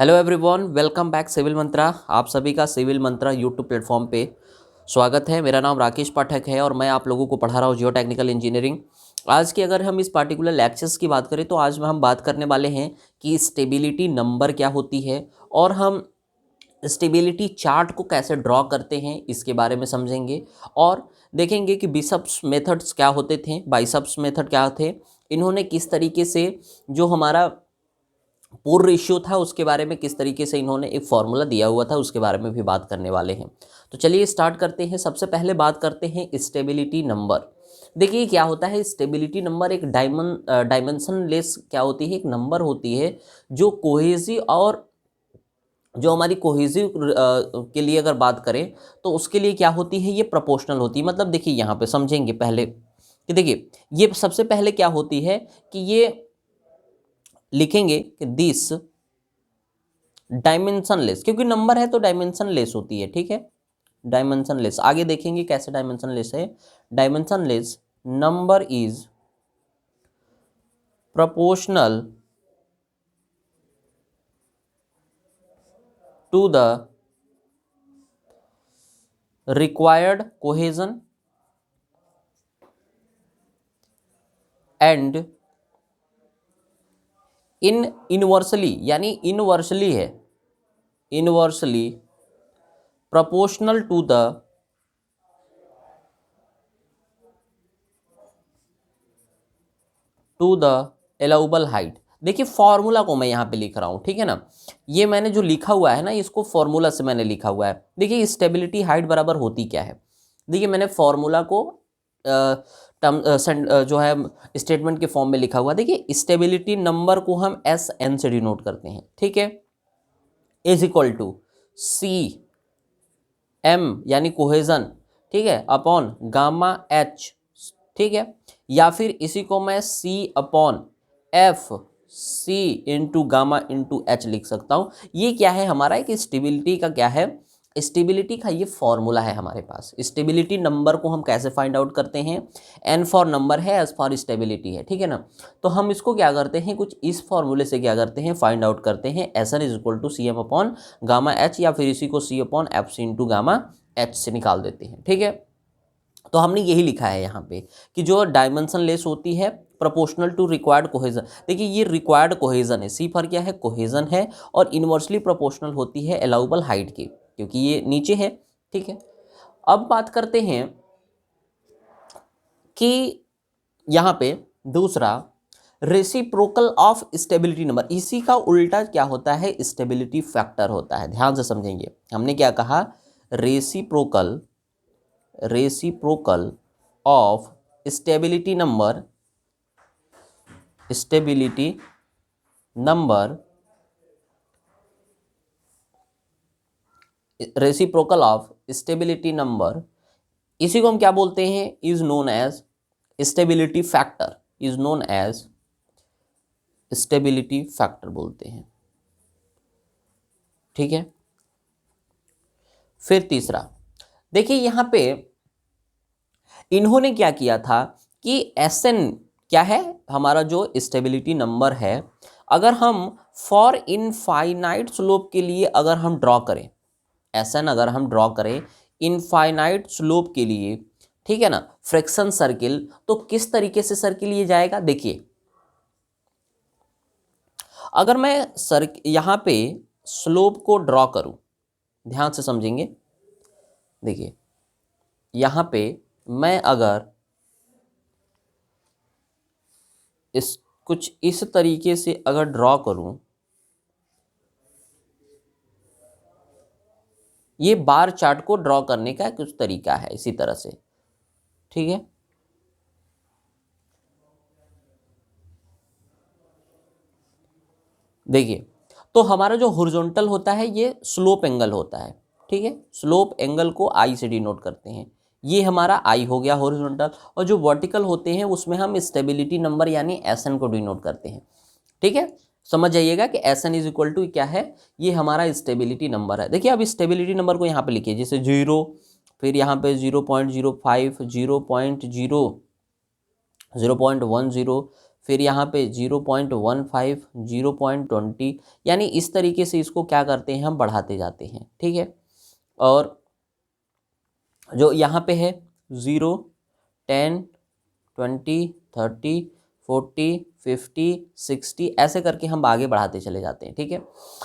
Hello everyone, welcome back civil Mantra. आप सभी का सिविल मंत्रा यूट्यूब प्लेटफॉर्म पे स्वागत है। मेरा नाम राकेश पाठक है और मैं आप लोगों को पढ़ा रहा हूँ जियो टेक्निकल इंजीनियरिंग। आज की अगर हम इस पार्टिकुलर लेक्चर्स की बात करें तो आज हम बात करने वाले हैं कि स्टेबिलिटी नंबर क्या होती है और हम स्टेबिलिटी चार्ट को कैसे ड्रॉ करते हैं इसके बारे में समझेंगे और देखेंगे कि बिशप्स मेथड्स क्या होते थे, बाइसेप्स मेथड क्या थे, इन्होंने किस तरीके से जो हमारा पुर रेशियो था उसके बारे में किस तरीके से इन्होंने एक फॉर्मूला दिया हुआ था उसके बारे में भी बात करने वाले हैं। तो चलिए स्टार्ट करते हैं। सबसे पहले बात करते हैं स्टेबिलिटी नंबर। देखिए क्या होता है स्टेबिलिटी नंबर, एक डायमेंशन लेस क्या होती है, एक नंबर होती है जो कोहेसिव और जो हमारी कोहेसिव के लिए अगर बात करें तो उसके लिए क्या होती है, ये प्रोपोर्शनल होती है। मतलब देखिए यहाँ पे समझेंगे पहले कि देखिए ये सबसे पहले क्या होती है कि ये लिखेंगे कि दिस डायमेंशन लेस, क्योंकि नंबर है तो डायमेंशन लेस होती है, ठीक है। डायमेंशन लेस आगे देखेंगे कैसे डायमेंशन लेस है। Dimension less number is proportional to the required cohesion and inversely, यानी इनवर्सली है, inversely proportional to the allowable height. देखिए फॉर्मूला को मैं यहाँ पे लिख रहा हूँ, ठीक है ना। ये मैंने जो लिखा हुआ है ना, इसको फॉर्मूला से मैंने लिखा हुआ है। देखिए स्टेबिलिटी हाइट बराबर होती क्या है। देखिए मैंने फॉर्मूला को जो है स्टेटमेंट के फॉर्म में लिखा हुआ है। देखिए स्टेबिलिटी नंबर को हम एस एन से डिनोट करते हैं, ठीक है। Is equal to C M यानी कोहेजन, ठीक है, अपॉन गामा एच, ठीक है। या फिर इसी को मैं C upon F C into gamma into H लिख सकता हूँ। ये क्या है हमारा, एक स्टेबिलिटी का क्या है, स्टेबिलिटी का ये फॉर्मूला है हमारे पास। स्टेबिलिटी नंबर को हम कैसे फाइंड आउट करते हैं, एन फॉर नंबर है, एस फॉर स्टेबिलिटी है, ठीक है ना। तो हम इसको क्या करते हैं, कुछ इस फॉर्मूले से क्या करते हैं, फाइंड आउट करते हैं। S N is equal to C M upon gamma H, या फिर इसी को C upon F C into gamma H से निकाल देते हैं, ठीक है। तो हमने यही लिखा है यहाँ पे कि जो डायमेंशन लेस होती है प्रोपोर्शनल टू रिक्वायर्ड कोहेजन। देखिए ये रिक्वायर्ड कोहेजन है, सी पर क्या है, कोहेजन है, और इनवर्सली प्रोपोर्शनल होती है अलाउबल हाइट की, क्योंकि ये नीचे है, ठीक है। अब बात करते हैं कि यहाँ पे दूसरा रेसिप्रोकल ऑफ स्टेबिलिटी नंबर, इसी का उल्टा क्या होता है, स्टेबिलिटी फैक्टर होता है। ध्यान से समझेंगे, हमने क्या कहा, reciprocal of stability number reciprocal of stability number, इसी को हम क्या बोलते हैं, is known as stability factor, is known as stability factor बोलते हैं, ठीक है। फिर तीसरा देखिए यहाँ पे इन्होंने क्या किया था कि एस एन क्या है हमारा जो स्टेबिलिटी नंबर है, अगर हम फॉर इनफाइनाइट स्लोप के लिए अगर हम ड्रॉ करें, एस एन अगर हम ड्रॉ करें इनफाइनाइट स्लोप के लिए, ठीक है ना, फ्रैक्शन सर्किल, तो किस तरीके से सर्किल ये जाएगा। देखिए अगर मैं यहाँ पे स्लोप को ड्रॉ करूं, ध्यान से समझेंगे। देखिए यहाँ पे मैं अगर कुछ इस तरीके से अगर ड्रॉ करूं, ये बार चार्ट को ड्रॉ करने का कुछ तरीका है इसी तरह से, ठीक है। देखिए तो हमारा जो हॉरिजॉन्टल होता है ये स्लोप एंगल होता है, ठीक है। स्लोप एंगल को आई से डिनोट करते हैं, ये हमारा आई हो गया हॉरिजॉन्टल, और जो वर्टिकल होते हैं उसमें हम स्टेबिलिटी नंबर यानी एस एन को डिनोट करते हैं, ठीक है। समझ जाइएगा कि S N is equal to क्या है, ये हमारा स्टेबिलिटी नंबर है। देखिए अब स्टेबिलिटी नंबर को यहाँ पे लिखिए, जैसे 0, फिर यहाँ पे 0.05, 0.10, फिर यहाँ पे 0.15, 0.20, यानी इस तरीके से इसको क्या करते हैं हम बढ़ाते जाते हैं, ठीक है। और जो यहाँ पे है 0, 10, 20, 30, 40, 50, 60 ऐसे करके हम आगे बढ़ाते चले जाते हैं, ठीक है।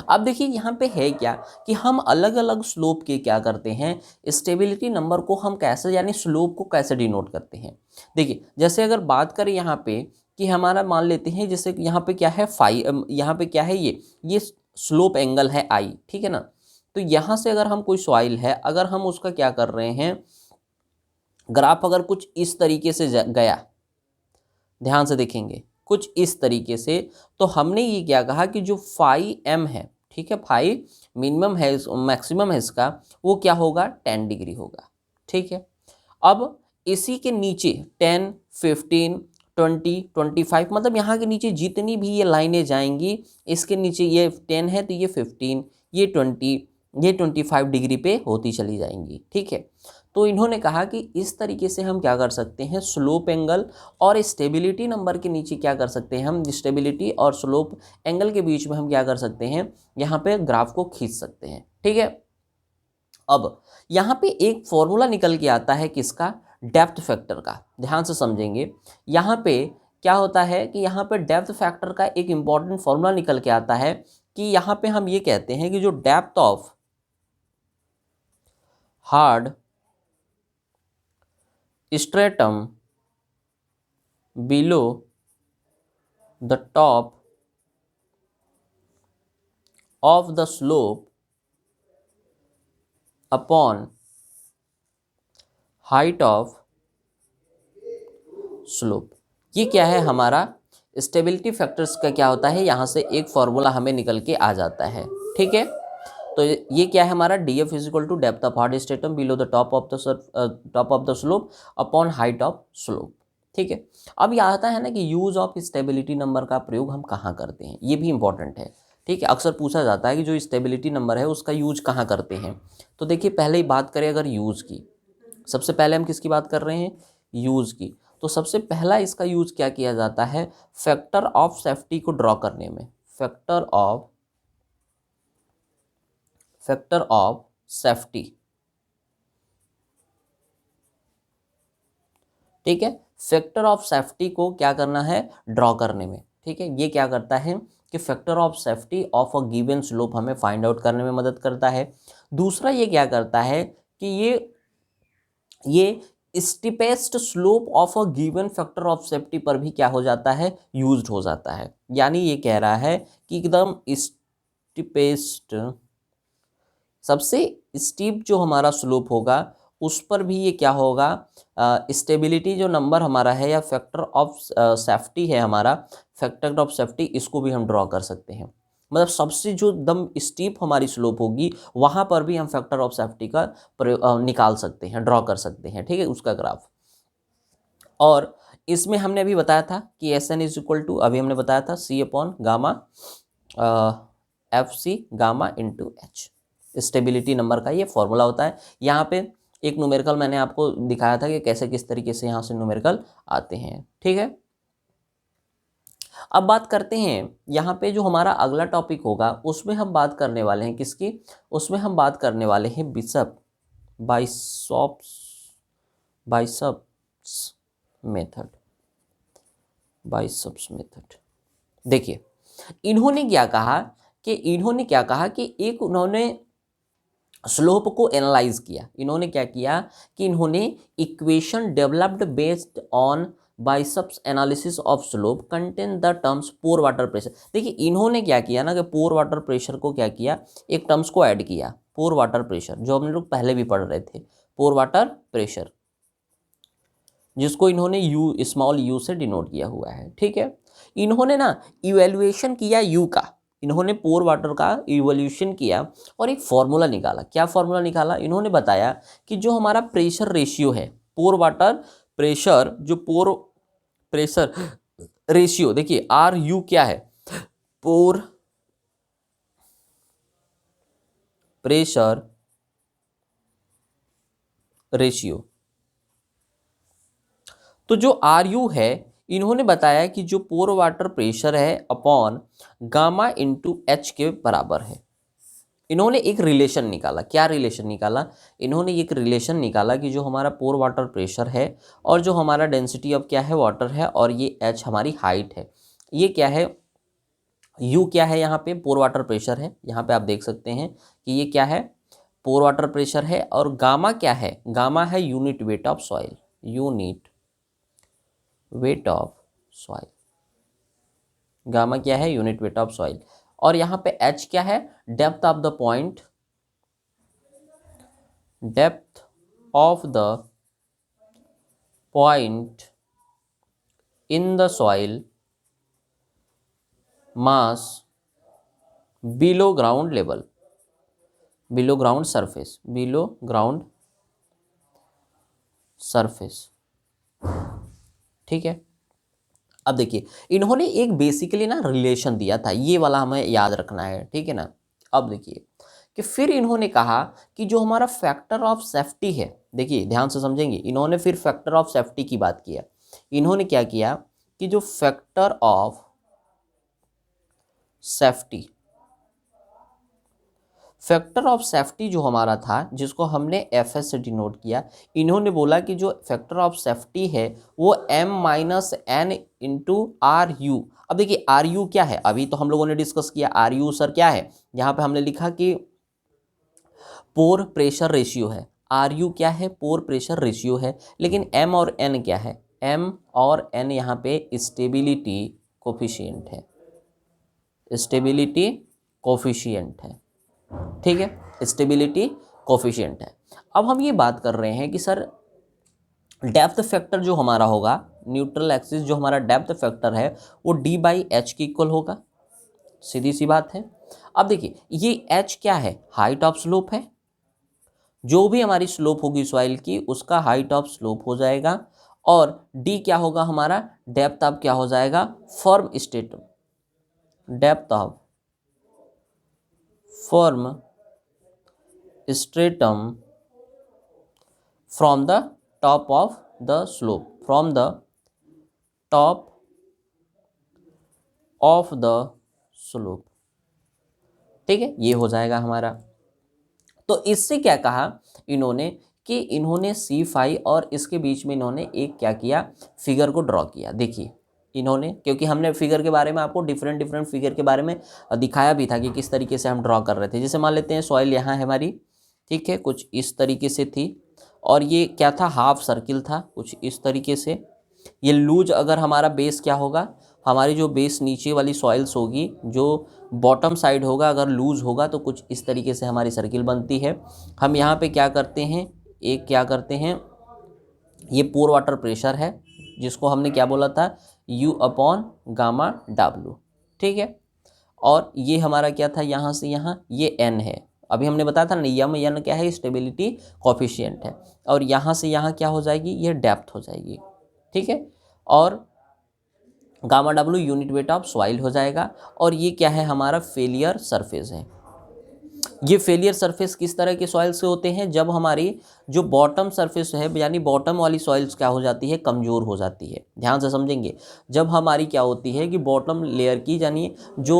अब देखिए यहाँ पे है क्या कि हम अलग अलग स्लोप के क्या करते हैं, स्टेबिलिटी नंबर को हम कैसे, यानी स्लोप को कैसे डिनोट करते हैं। देखिए जैसे अगर बात करें यहाँ पे कि हमारा मान लेते हैं जैसे यहाँ पे क्या है यहाँ पे क्या है, ये स्लोप एंगल है आई, ठीक है ना। तो यहाँ से अगर हम कोई सॉइल है, अगर हम उसका क्या कर रहे हैं, ग्राफ अगर कुछ इस तरीके से गया, ध्यान से देखेंगे कुछ इस तरीके से, तो हमने ये क्या कहा कि जो फाई एम है, ठीक है, फाई मिनिमम है, मैक्सिमम है इसका, वो क्या होगा 10 डिग्री होगा, ठीक है। अब इसी के नीचे 10, 15, 20, 25, मतलब यहाँ के नीचे जितनी भी ये लाइनें जाएंगी, इसके नीचे ये 10 है तो ये 15, ये 20, ये 25 डिग्री पे होती चली जाएंगी, ठीक है। तो इन्होंने कहा कि इस तरीके से हम क्या कर सकते हैं, स्लोप एंगल और स्टेबिलिटी नंबर के नीचे क्या कर सकते हैं, हम स्टेबिलिटी और स्लोप एंगल के बीच में हम क्या कर सकते हैं, यहाँ पे ग्राफ को खींच सकते हैं, ठीक है। अब यहाँ पे एक फॉर्मूला निकल के आता है किसका, डेप्थ फैक्टर का, ध्यान से समझेंगे। यहाँ पे क्या होता है कि यहाँ पे डेप्थ फैक्टर का एक इंपॉर्टेंट फॉर्मूला निकल के आता है कि यहाँ पे हम ये कहते हैं कि जो depth of hard stratum below the top of the slope upon height of slope, ये क्या है हमारा स्टेबिलिटी फैक्टर्स का क्या होता है, यहाँ से एक फॉर्मूला हमें निकल के आ जाता है, ठीक है। तो ये क्या है हमारा DF is equal to depth of hard stratum below the top of the slope upon height of slope, ठीक है। अब ये आता है ना कि यूज ऑफ स्टेबिलिटी नंबर का प्रयोग हम कहाँ करते हैं, ये भी इंपॉर्टेंट है, ठीक है। अक्सर पूछा जाता है कि जो स्टेबिलिटी नंबर है उसका यूज कहाँ करते हैं। तो देखिए पहले ही बात करें अगर यूज़ की, सबसे पहले हम किसकी बात कर रहे हैं, यूज़ की। तो सबसे पहला इसका यूज क्या किया जाता है, फैक्टर ऑफ सेफ्टी को ड्रॉ करने में, फैक्टर ऑफ सेफ्टी, ठीक है। फैक्टर ऑफ सेफ्टी को क्या करना है, ड्रॉ करने में, ठीक है। ये क्या करता है कि factor of safety of a given slope हमें फाइंड आउट करने में मदद करता है। दूसरा ये क्या करता है कि ये steepest slope of a given factor of safety पर भी क्या हो जाता है, यूज्ड हो जाता है। यानी ये कह रहा है कि एकदम स्टीपेस्ट, सबसे स्टीप जो हमारा स्लोप होगा उस पर भी ये क्या होगा, स्टेबिलिटी जो नंबर हमारा है या फैक्टर ऑफ सेफ्टी है हमारा, फैक्टर ऑफ सेफ्टी, इसको भी हम ड्रॉ कर सकते हैं। मतलब सबसे जो एकदम स्टीप हमारी स्लोप होगी वहाँ पर भी हम फैक्टर ऑफ सेफ्टी का निकाल सकते हैं, ड्रॉ कर सकते हैं, ठीक है, उसका ग्राफ। और इसमें हमने अभी बताया था कि SN इज इक्वल टू, अभी हमने बताया था C upon gamma FC gamma into H, stability number का ये फॉर्मूला होता है। यहाँ पे एक न्यूमेरिकल मैंने आपको दिखाया था कि कैसे किस तरीके से यहाँ से न्यूमेरिकल आते हैं, ठीक है। अब बात करते हैं यहाँ पे जो हमारा अगला टॉपिक होगा उसमें हम बात करने वाले हैं किसकी, उसमें हम बात करने वाले हैं बाइसेप्स मेथड। देखिए इन्होंने क्या कहा कि एक उन्होंने स्लोप को एनालाइज किया। इन्होंने क्या किया कि इन्होंने equation developed based on Bishop's analysis of slope contain the terms pore water pressure. देखिए इन्होंने क्या किया ना कि पोर वाटर प्रेशर को क्या किया, एक टर्म्स को ऐड किया, पोर वाटर प्रेशर, जो हम लोग पहले भी पढ़ रहे थे, पोर वाटर प्रेशर, जिसको इन्होंने यू, स्मॉल यू से डिनोट किया हुआ है, ठीक है। इन्होंने ना इवैल्यूएशन किया यू का, इन्होंने पोर वाटर का इवोल्यूशन किया और एक फॉर्मूला निकाला। क्या फॉर्मूला निकाला, इन्होंने बताया कि जो हमारा प्रेशर रेशियो है, पोर वाटर प्रेशर, जो पोर प्रेशर रेशियो, देखिए RU क्या है, पोर प्रेशर रेशियो। तो जो RU है इन्होंने बताया कि जो पोर वाटर प्रेशर है अपॉन गामा इंटू एच के बराबर है। इन्होंने एक रिलेशन निकाला। क्या रिलेशन निकाला? इन्होंने एक रिलेशन निकाला कि जो हमारा पोर वाटर प्रेशर है और जो हमारा डेंसिटी ऑफ क्या है वाटर है और ये एच हमारी हाइट है, ये क्या है, यू क्या है, यहाँ पे पोर वाटर प्रेशर है, यहाँ पे आप देख सकते हैं कि ये क्या है, पोर वाटर प्रेशर है। और गामा क्या है? गामा है unit weight of soil, unit weight of soil. Gamma क्या है? Unit weight of soil. और यहाँ पे एच क्या है? Depth of the point, depth of the point in the soil mass below ground level, below ground surface, below ground surface. ठीक है। अब देखिए इन्होंने एक बेसिकली ना रिलेशन दिया था, ये वाला हमें याद रखना है, ठीक है ना। अब देखिए कि फिर इन्होंने कहा कि जो हमारा फैक्टर ऑफ सेफ्टी है, देखिए ध्यान से समझेंगे, इन्होंने फिर फैक्टर ऑफ सेफ्टी की बात किया। इन्होंने क्या किया कि जो factor of safety, factor of safety जो हमारा था जिसको हमने एफ एस से डिनोट किया, इन्होंने बोला कि जो फैक्टर ऑफ सेफ्टी है वो m minus N into R U. अब देखिए आर यू क्या है, अभी तो हम लोगों ने डिस्कस किया आर यू सर क्या है, यहाँ पे हमने लिखा कि पोर प्रेशर रेशियो है। आर यू क्या है? पोर प्रेशर रेशियो है। लेकिन m और n क्या है? m और n यहाँ पे स्टेबिलिटी कोफिशिएंट है, स्टेबिलिटी कोफिशिएंट है, ठीक है, स्टेबिलिटी कोफिशिएंट है। अब हम ये बात कर रहे हैं कि सर डेप्थ फैक्टर जो हमारा होगा, न्यूट्रल एक्सिस जो हमारा डेप्थ फैक्टर है वो d बाई एच की इक्वल होगा, सीधी सी बात है। अब देखिए ये h क्या है? हाइट ऑफ स्लोप है, जो भी हमारी स्लोप होगी सॉइल की उसका हाइट ऑफ स्लोप हो जाएगा। और d क्या होगा हमारा? डेप्थ ऑफ क्या हो जाएगा? Form state, depth of form stratum from the top of the slope, from the top of the slope, ठीक है, ये हो जाएगा हमारा। तो इससे क्या कहा इन्होंने कि इन्होंने C5 और इसके बीच में इन्होंने एक क्या किया, फिगर को ड्रॉ किया। देखिए इन्होंने, क्योंकि हमने फिगर के बारे में आपको डिफरेंट डिफरेंट फिगर के बारे में दिखाया भी था कि किस तरीके से हम ड्रॉ कर रहे थे। जैसे मान लेते हैं सॉइल यहाँ है हमारी, ठीक है, कुछ इस तरीके से थी और ये क्या था, हाफ सर्किल था कुछ इस तरीके से। ये लूज अगर हमारा बेस क्या होगा, हमारी जो बेस नीचे वाली सॉइल्स होगी, जो बॉटम साइड होगा अगर लूज होगा तो कुछ इस तरीके से हमारी सर्किल बनती है। हम यहाँ पे क्या करते हैं, एक क्या करते हैं, ये पोर वाटर प्रेशर है जिसको हमने क्या बोला था, U अपॉन गामा W, ठीक है। और ये हमारा क्या था, यहाँ से यहाँ ये N है, अभी हमने बताया था ना यम एन क्या है, स्टेबिलिटी कोफिशिएंट है। और यहाँ से यहाँ क्या हो जाएगी, ये डेप्थ हो जाएगी, ठीक है। और gamma W unit weight of soil हो जाएगा। और ये क्या है, हमारा फेलियर सरफेस है। ये फेलियर सरफेस किस तरह के सॉइल से होते हैं, जब हमारी जो बॉटम सरफेस है यानी बॉटम वाली सॉइल्स क्या हो जाती है, कमज़ोर हो जाती है। ध्यान से समझेंगे, जब हमारी क्या होती है कि बॉटम लेयर की यानी जो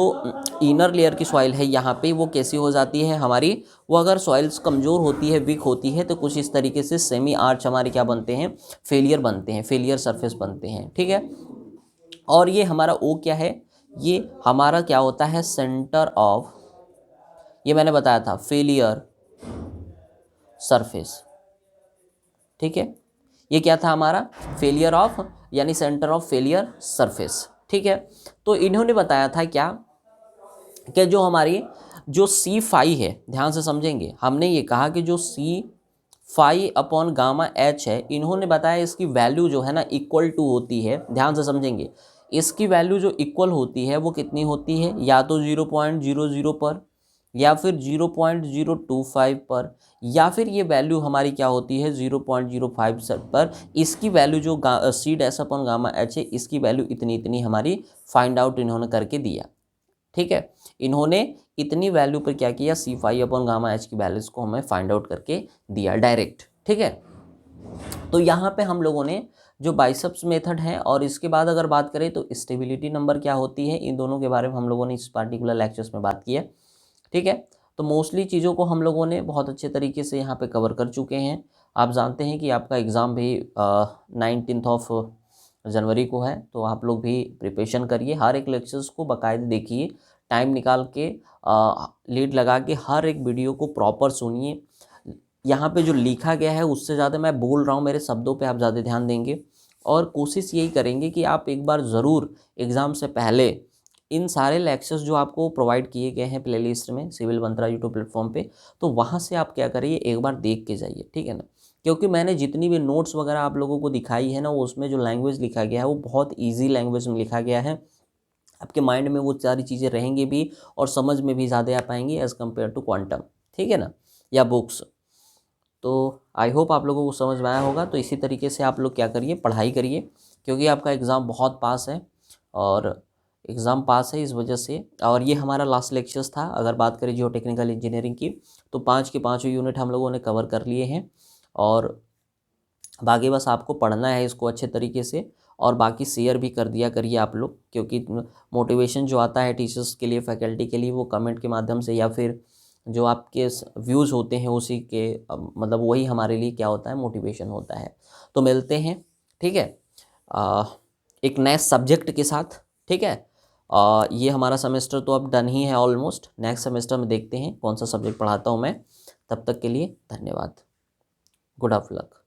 इनर लेयर की सॉइल है यहाँ पे वो कैसी हो जाती है हमारी, वो अगर सॉइल्स कमज़ोर होती है, वीक होती है, तो कुछ इस तरीके से सेमी आर्च हमारे क्या बनते हैं, फेलियर बनते हैं, फेलियर सरफेस बनते हैं, ठीक है। और ये हमारा ओ क्या है, ये हमारा क्या होता है, सेंटर ऑफ, ये मैंने बताया था फेलियर सरफेस, ठीक है। ये क्या था हमारा, फेलियर ऑफ यानी सेंटर ऑफ फेलियर सरफेस, ठीक है। तो इन्होंने बताया था क्या कि जो हमारी जो C5 है, ध्यान से समझेंगे, हमने ये कहा कि जो C5 अपॉन गामा H है, इन्होंने बताया इसकी वैल्यू जो है ना इक्वल टू होती है। ध्यान से समझेंगे, इसकी वैल्यू जो इक्वल होती है वो कितनी होती है, या तो 0.00 पर, या फिर 0.025 पर, या फिर ये वैल्यू हमारी क्या होती है 0.05 पर। इसकी वैल्यू जो C dash upon gamma H है, इसकी वैल्यू इतनी इतनी हमारी फाइंड आउट इन्होंने करके दिया, ठीक है। इन्होंने इतनी वैल्यू पर क्या किया, C5 अपॉन गामा H की वैल्यूज को हमें फाइंड आउट करके दिया डायरेक्ट, ठीक है। तो यहाँ पे हम लोगों ने जो बाइसेप्स मेथड है और इसके बाद अगर बात करें तो स्टेबिलिटी नंबर क्या होती है, इन दोनों के बारे में हम लोगों ने इस पार्टिकुलर लेक्चर्स में बात की है। ठीक है, तो मोस्टली चीज़ों को हम लोगों ने बहुत अच्छे तरीके से यहाँ पे कवर कर चुके हैं। आप जानते हैं कि आपका एग्ज़ाम भी 19 ऑफ जनवरी को है, तो आप लोग भी प्रिपरेशन करिए, हर एक लेक्चर्स को बाकायदे देखिए, टाइम निकाल के लीड लगा के हर एक वीडियो को प्रॉपर सुनिए। यहाँ पे जो लिखा गया है उससे ज़्यादा मैं बोल रहा हूँ, मेरे शब्दों पे आप ज़्यादा ध्यान देंगे और कोशिश यही करेंगे कि आप एक बार ज़रूर एग्ज़ाम से पहले इन सारे लेक्चर्स जो आपको प्रोवाइड किए गए हैं प्लेलिस्ट में सिविल मंत्रा यूट्यूब प्लेटफॉर्म पे, तो वहाँ से आप क्या करिए, एक बार देख के जाइए, ठीक है ना। क्योंकि मैंने जितनी भी नोट्स वगैरह आप लोगों को दिखाई है ना, उसमें जो लैंग्वेज लिखा गया है वो बहुत ईजी लैंग्वेज में लिखा गया है। आपके माइंड में वो सारी चीज़ें रहेंगी भी और समझ में भी ज़्यादा आ पाएंगी एज़ कम्पेयर टू क्वांटम, ठीक है ना, या बुक्स। तो आई होप आप लोगों को समझ में आया होगा। तो इसी तरीके से आप लोग क्या करिए, पढ़ाई करिए, क्योंकि आपका एग्ज़ाम बहुत पास है और एग्ज़ाम पास है इस वजह से। और ये हमारा लास्ट लेक्चर्स था। अगर बात करें जियो टेक्निकल इंजीनियरिंग की, तो 5 के 5 यूनिट हम लोगों ने कवर कर लिए हैं और बाकी बस आपको पढ़ना है इसको अच्छे तरीके से और बाकी शेयर भी कर दिया करिए आप लोग, क्योंकि मोटिवेशन जो आता है टीचर्स के लिए, फैकल्टी के लिए, वो कमेंट के माध्यम से या फिर जो आपके व्यूज़ होते हैं उसी के मतलब वही हमारे लिए क्या होता है, मोटिवेशन होता है। तो मिलते हैं, ठीक है, एक नए सब्जेक्ट के साथ, ठीक है। ये हमारा सेमेस्टर तो अब डन ही है ऑलमोस्ट, नेक्स्ट सेमेस्टर में देखते हैं कौन सा सब्जेक्ट पढ़ाता हूँ मैं। तब तक के लिए धन्यवाद, गुड ऑफ लक।